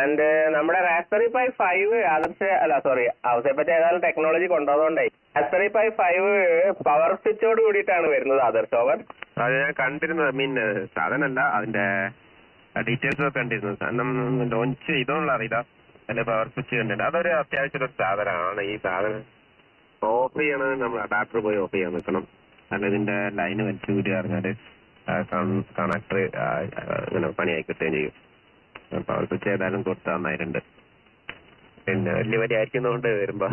And നമ്മുടെ raspberry pi 5 ഔസേപ്പറ്റി ഏതായാലും technology കൊണ്ടുപോകുന്നതുകൊണ്ടേ raspberry pi 5 power സ്വിച്ചോട് കൂടിയിട്ടാണ് വരുന്നത് ആദർശ് ഓവർ. അത് ഞാൻ കണ്ടിരുന്നത് സാധനമല്ല അതിന്റെ ഡീറ്റെയിൽസ് ഒക്കെ കണ്ടിരുന്നു. കാരണം ലോഞ്ച് ചെയ്തോന്നുള്ള അറിയില്ല. അതിന്റെ പവർ സ്വിച്ച് കണ്ടിട്ടുണ്ട്. അതൊരു അത്യാവശ്യം ഒരു സാധനമാണ്. ഈ സാധനം ഓഫ് ചെയ്യണമെങ്കിൽ നമ്മൾ അഡാപ്റ്റർ പോയി ഓഫ് ചെയ്യാൻ നിൽക്കണം. അല്ല ഇതിന്റെ ലൈന് വലിച്ചു കൂടി അറിഞ്ഞാല് കണക്ടർ ഇങ്ങനെ പണിയായി കിട്ടുകയും ചെയ്യും. പവർ സ്വിച്ച് ഏതായാലും കൊടുത്താൽ നന്നായിട്ടുണ്ട്. പിന്നെ വലിയ അയക്കുന്നതുകൊണ്ട് വരുമ്പോ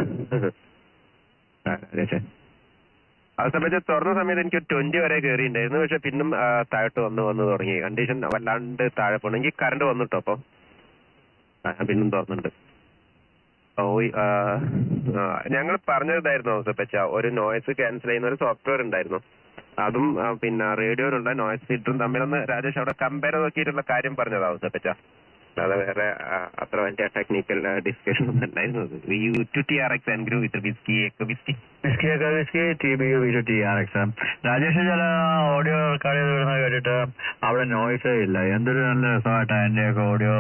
ആ സമയത്ത് തുറന്ന സമയത്ത് എനിക്ക് 20 വരെ കയറിയിട്ടുണ്ടായിരുന്നു. പക്ഷെ പിന്നും താഴോട്ട് വന്ന് തുടങ്ങി. കണ്ടീഷൻ വല്ലാണ്ട് താഴെ പോകണം. എനിക്ക് കറണ്ട് വന്നിട്ടോ അപ്പം പിന്നും തുറന്നുണ്ട്. ഞങ്ങൾ പറഞ്ഞതായിരുന്നു ഔസേപ്പച്ച, ഒരു നോയ്സ് ക്യാൻസൽ ചെയ്യുന്ന ഒരു സോഫ്റ്റ്വെയർ ഉണ്ടായിരുന്നു. അതും പിന്നെ റേഡിയോയിലുള്ള നോയ്സ് ഫിൽറ്ററും തമ്മിലൊന്ന് രാജേഷ് അവിടെ കമ്പയർ നോക്കിയിട്ടുള്ള കാര്യം പറഞ്ഞതാ ഔസേപ്പച്ച. അല്ലാതെ വേറെ അത്ര വലിയ ടെക്നിക്കൽ ഡിസ്കഷൻ ഒന്നും അല്ലായിരുന്നു. TRX Engru with whiskey TBU TRX. Rajesh ചില ഓഡിയോ റെക്കോർഡ് ചെയ്ത് വിടുന്നത് കേട്ടിട്ട് അവിടെ നോയ്സേ ഇല്ല. എന്തൊരു നല്ല രസമായിട്ടാണ് എൻ്റെയൊക്കെ ഓഡിയോ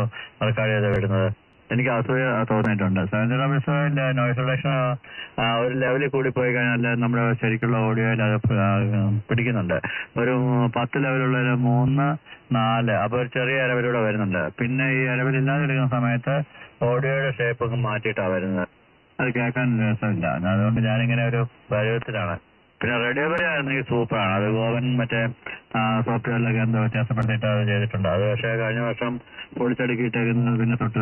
റെക്കോർഡ് ചെയ്ത് വിടുന്നത്. എനിക്ക് അസൂയ തോന്നിയിട്ടുണ്ട്. 700 നോയ്സ് റിഡക്ഷൻ ഒരു ലെവലിൽ കൂടി പോയി കഴിഞ്ഞാൽ നമ്മുടെ ശരിക്കുള്ള ഓഡിയോയിൽ അത് പിടിക്കുന്നുണ്ട്. ഒരു 10 ലെവലുള്ള 3, 4 അപ്പോൾ ഒരു ചെറിയ അരവിലൂടെ വരുന്നുണ്ട്. പിന്നെ ഈ അരവിലില്ലാതിരിക്കുന്ന സമയത്ത് ഓഡിയോയുടെ ഷേപ്പൊക്കെ മാറ്റിയിട്ടാണ് വരുന്നത്. അത് കേൾക്കാൻ രസമില്ല. അതുകൊണ്ട് ഞാനിങ്ങനെ ഒരു പരുവത്തിലാണ്. പിന്നെ റേഡിയോ ആയിരുന്നെങ്കിൽ സൂപ്പറാണ്. അത് ഗോവൻ മറ്റേ സോഫ്റ്റ്വെയറിലൊക്കെ എന്തോ വ്യത്യാസപ്പെടുത്തിയിട്ട് അത് ചെയ്തിട്ടുണ്ട്. അത് പക്ഷേ കഴിഞ്ഞ വർഷം പൊളിച്ചടുക്കിയിട്ടേക്കുന്നത് പിന്നെ തൊട്ട്